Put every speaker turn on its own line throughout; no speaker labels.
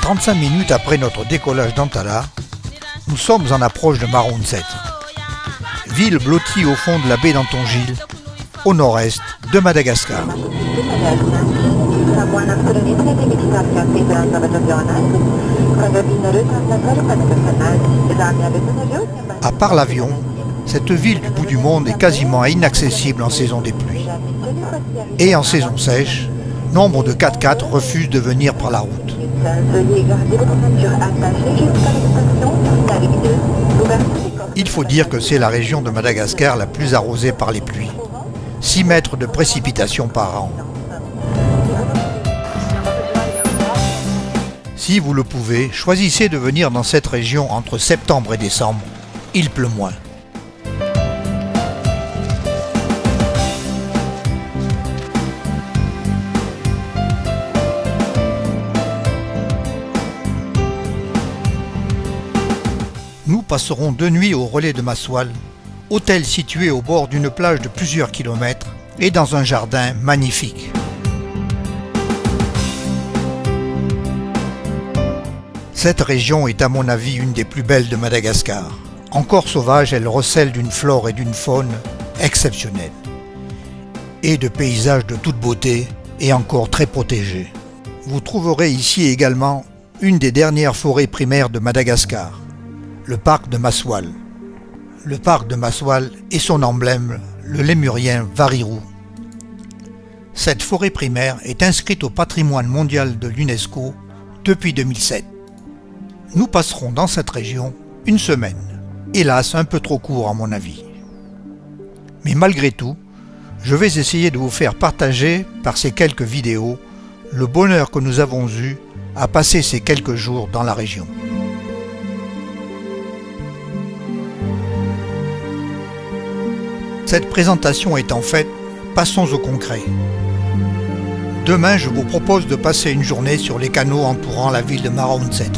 35 minutes après notre décollage d'Antala, nous sommes en approche de Marounset, ville blottie au fond de la baie d'Antongil, au nord-est de Madagascar. À part l'avion, cette ville du bout du monde est quasiment inaccessible en saison des pluies. Et en saison sèche, nombre de 4x4 refusent de venir par la route. Il faut dire que c'est la région de Madagascar la plus arrosée par les pluies. 6 mètres de précipitations par an. Si vous le pouvez, choisissez de venir dans cette région entre septembre et décembre. Il pleut moins. Nous passerons 2 nuits au relais de Maswal, hôtel situé au bord d'une plage de plusieurs kilomètres et dans un jardin magnifique. Cette région est à mon avis une des plus belles de Madagascar. Encore sauvage, elle recèle d'une flore et d'une faune exceptionnelles. Et de paysages de toute beauté et encore très protégés. Vous trouverez ici également une des dernières forêts primaires de Madagascar, le parc de Maswal. Le parc de Maswal et son emblème, le lémurien Varirou. Cette forêt primaire est inscrite au patrimoine mondial de l'UNESCO depuis 2007. Nous passerons dans cette région une semaine, hélas un peu trop court à mon avis. Mais malgré tout, je vais essayer de vous faire partager par ces quelques vidéos le bonheur que nous avons eu à passer ces quelques jours dans la région. Cette présentation étant faite, passons au concret. Demain, je vous propose de passer une journée sur les canaux entourant la ville de Marounset.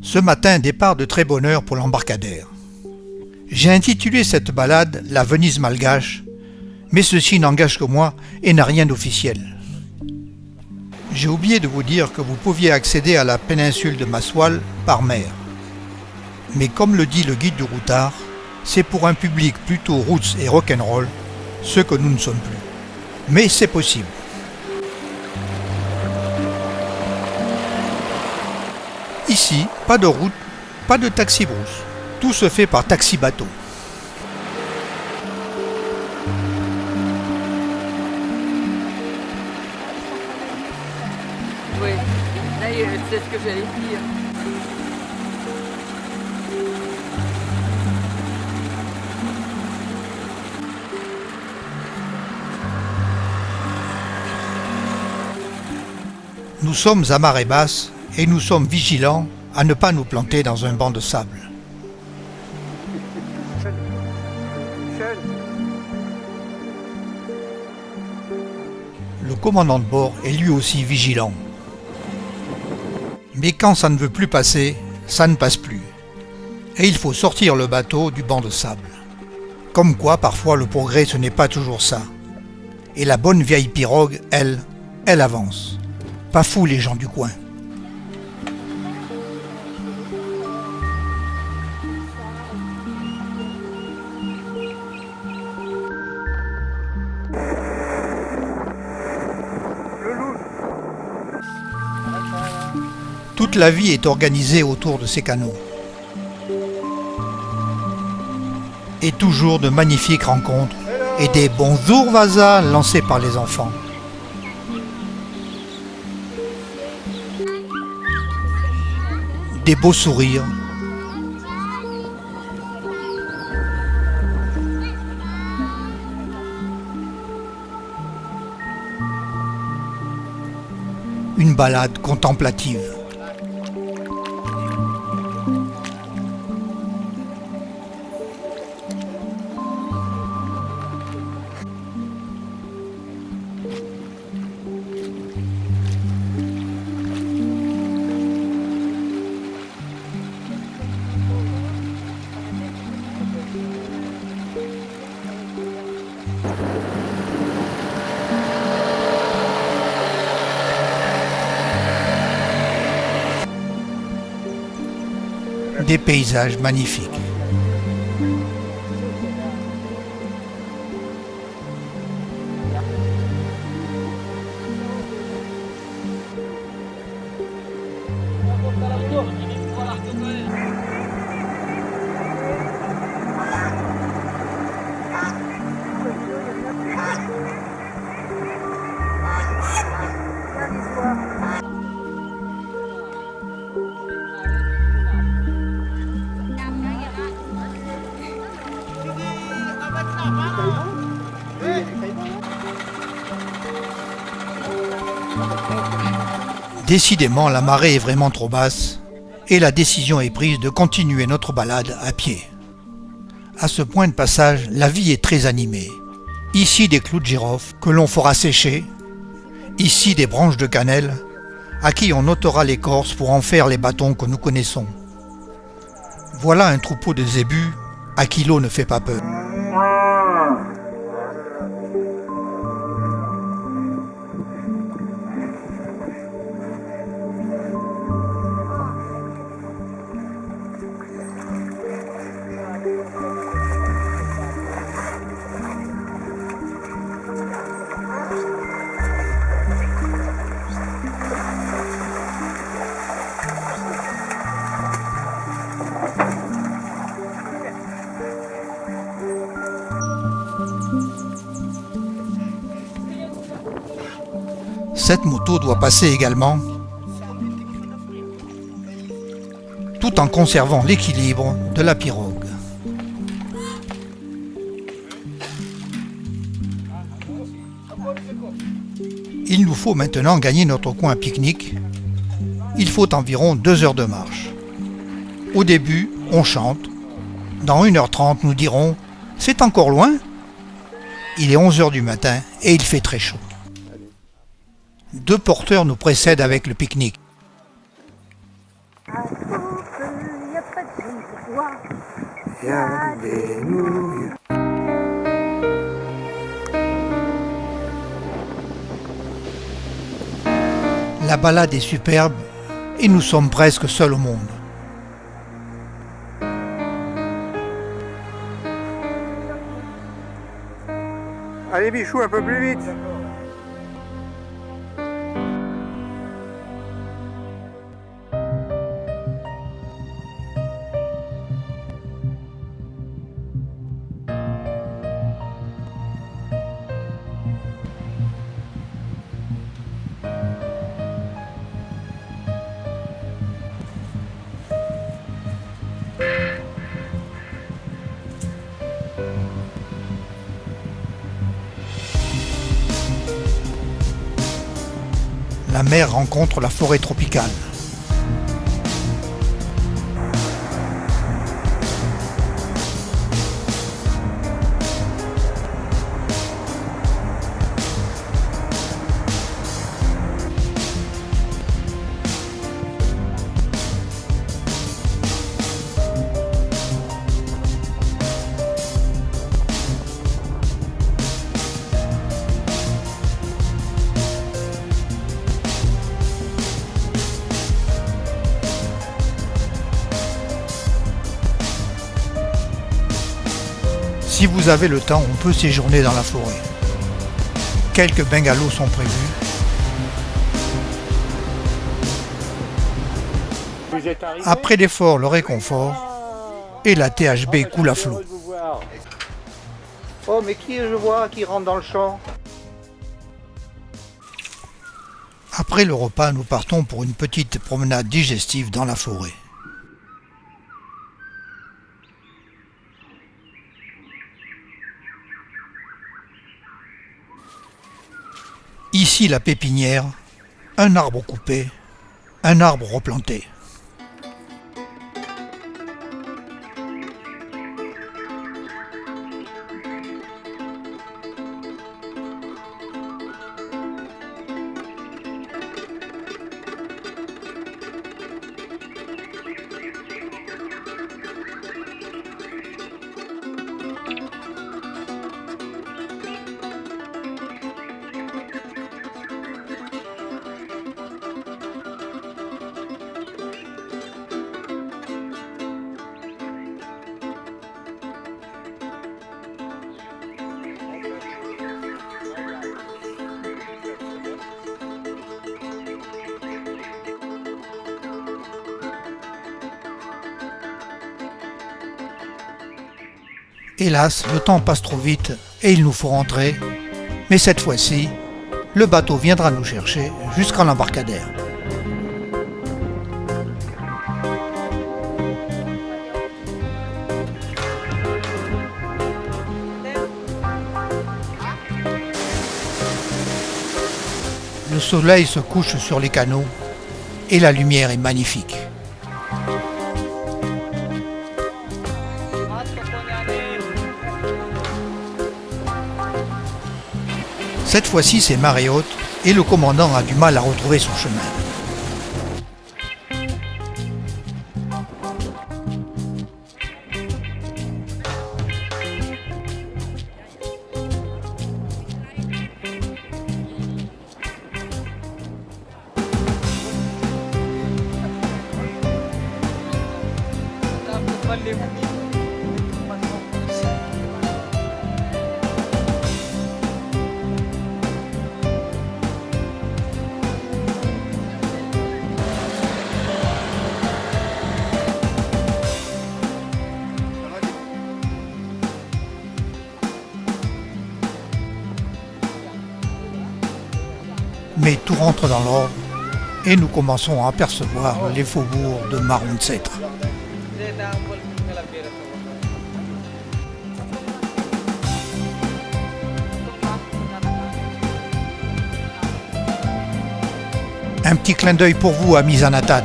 Ce matin, départ de très bonne heure pour l'embarcadère. J'ai intitulé cette balade « La Venise malgache », mais ceci n'engage que moi et n'a rien d'officiel. J'ai oublié de vous dire que vous pouviez accéder à la péninsule de Maswal par mer. Mais comme le dit le guide du routard, c'est pour un public plutôt roots et rock'n'roll, ce que nous ne sommes plus. Mais c'est possible. Ici, pas de route, pas de taxi-brousse. Tout se fait par taxi-bateau.
Oui, c'est ce que j'allais dire.
Nous sommes à marée basse et nous sommes vigilants à ne pas nous planter dans un banc de sable. Le commandant de bord est lui aussi vigilant. Mais quand ça ne veut plus passer, ça ne passe plus. Et il faut sortir le bateau du banc de sable. Comme quoi, parfois, le progrès, ce n'est pas toujours ça. Et la bonne vieille pirogue, elle avance. Pas fou les gens du coin. Toute la vie est organisée autour de ces canaux. Et toujours de magnifiques rencontres et des bonjour Vaza lancés par les enfants. Des beaux sourires. Une balade contemplative. des paysages magnifiques. Décidément, la marée est vraiment trop basse et la décision est prise de continuer notre balade à pied. À ce point de passage, la vie est très animée. Ici des clous de girofle que l'on fera sécher, ici des branches de cannelle à qui on ôtera l'écorce pour en faire les bâtons que nous connaissons. Voilà un troupeau de zébus à qui l'eau ne fait pas peur. Cette moto doit passer également, tout en conservant l'équilibre de la pirogue. Il nous faut maintenant gagner notre coin pique-nique. Il faut environ 2 heures de marche. Au début, on chante. Dans 1h30, nous dirons « C'est encore loin ?» Il est 11 heures du matin et il fait très chaud. 2 porteurs nous précèdent avec le pique-nique. La balade est superbe et nous sommes presque seuls au monde.
Allez Bichou, un peu plus vite.
La mer rencontre la forêt tropicale. Si vous avez le temps, on peut séjourner dans la forêt. Quelques bungalows sont prévus. Après l'effort, le réconfort et la THB coule à flot.
Oh, mais qui je vois qui rentre dans le champ?
Après le repas, nous partons pour une petite promenade digestive dans la forêt. Ici la pépinière, un arbre coupé, un arbre replanté. Hélas, le temps passe trop vite et il nous faut rentrer. Mais cette fois-ci, le bateau viendra nous chercher jusqu'à l'embarcadère. Le soleil se couche sur les canaux et la lumière est magnifique. Cette fois-ci, c'est marée haute et le commandant a du mal à retrouver son chemin. Mais tout rentre dans l'ordre et nous commençons à apercevoir les faubourgs de Maruncetra. Un petit clin d'œil pour vous, amis Zanatan.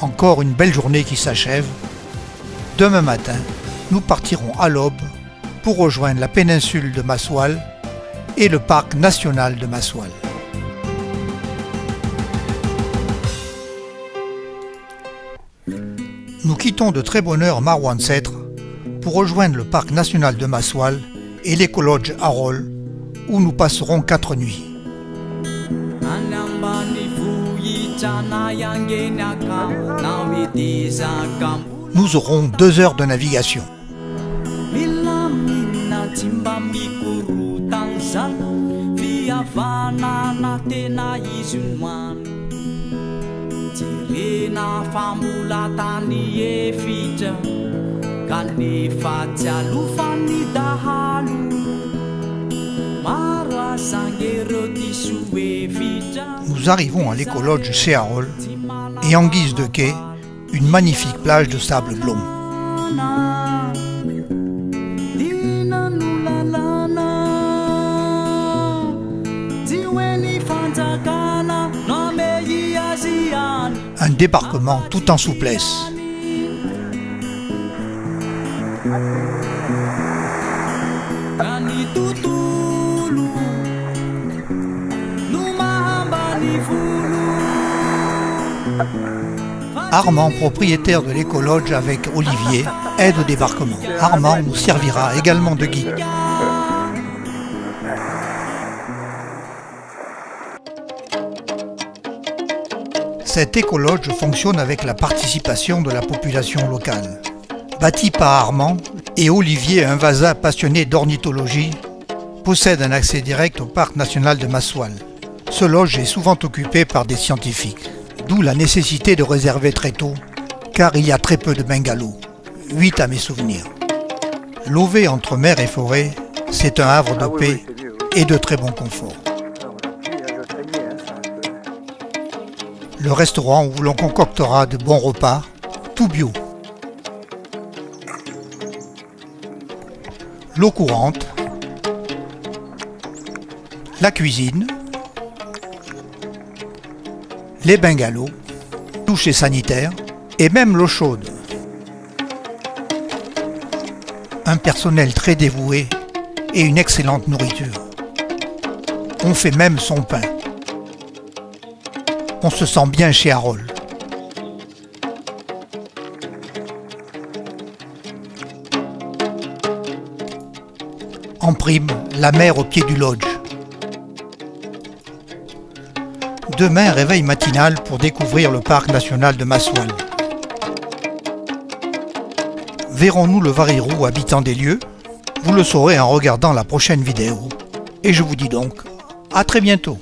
Encore une belle journée qui s'achève. Demain matin, nous partirons à l'aube pour rejoindre la péninsule de Maswal et le parc national de Maswal. Nous quittons de très bonne heure Marwancetra pour rejoindre le parc national de Maswal et l'écolodge Arol où nous passerons 4 nuits. Nous aurons 2 heures de navigation. Nous arrivons à l'écolodge chez Arol et en guise de quai, une magnifique plage de sable blond. Un débarquement tout en souplesse. Armand, propriétaire de l'écolodge avec Olivier, aide au débarquement. Armand nous servira également de guide. Cette écolodge fonctionne avec la participation de la population locale. Bâti par Armand et Olivier, un Vasa passionné d'ornithologie, possède un accès direct au parc national de Maswal. Ce lodge est souvent occupé par des scientifiques, d'où la nécessité de réserver très tôt, car il y a très peu de bungalows, 8 à mes souvenirs. Lové entre mer et forêt, c'est un havre de paix et de très bon confort. Le restaurant où l'on concoctera de bons repas, tout bio. L'eau courante, la cuisine, les bungalows, douches et sanitaires, et même l'eau chaude. Un personnel très dévoué et une excellente nourriture. On fait même son pain. On se sent bien chez Arol. En prime, la mer au pied du lodge. Demain, réveil matinal pour découvrir le parc national de Maswal. Verrons-nous le Varirou habitant des lieux? Vous le saurez en regardant la prochaine vidéo. Et je vous dis donc à très bientôt.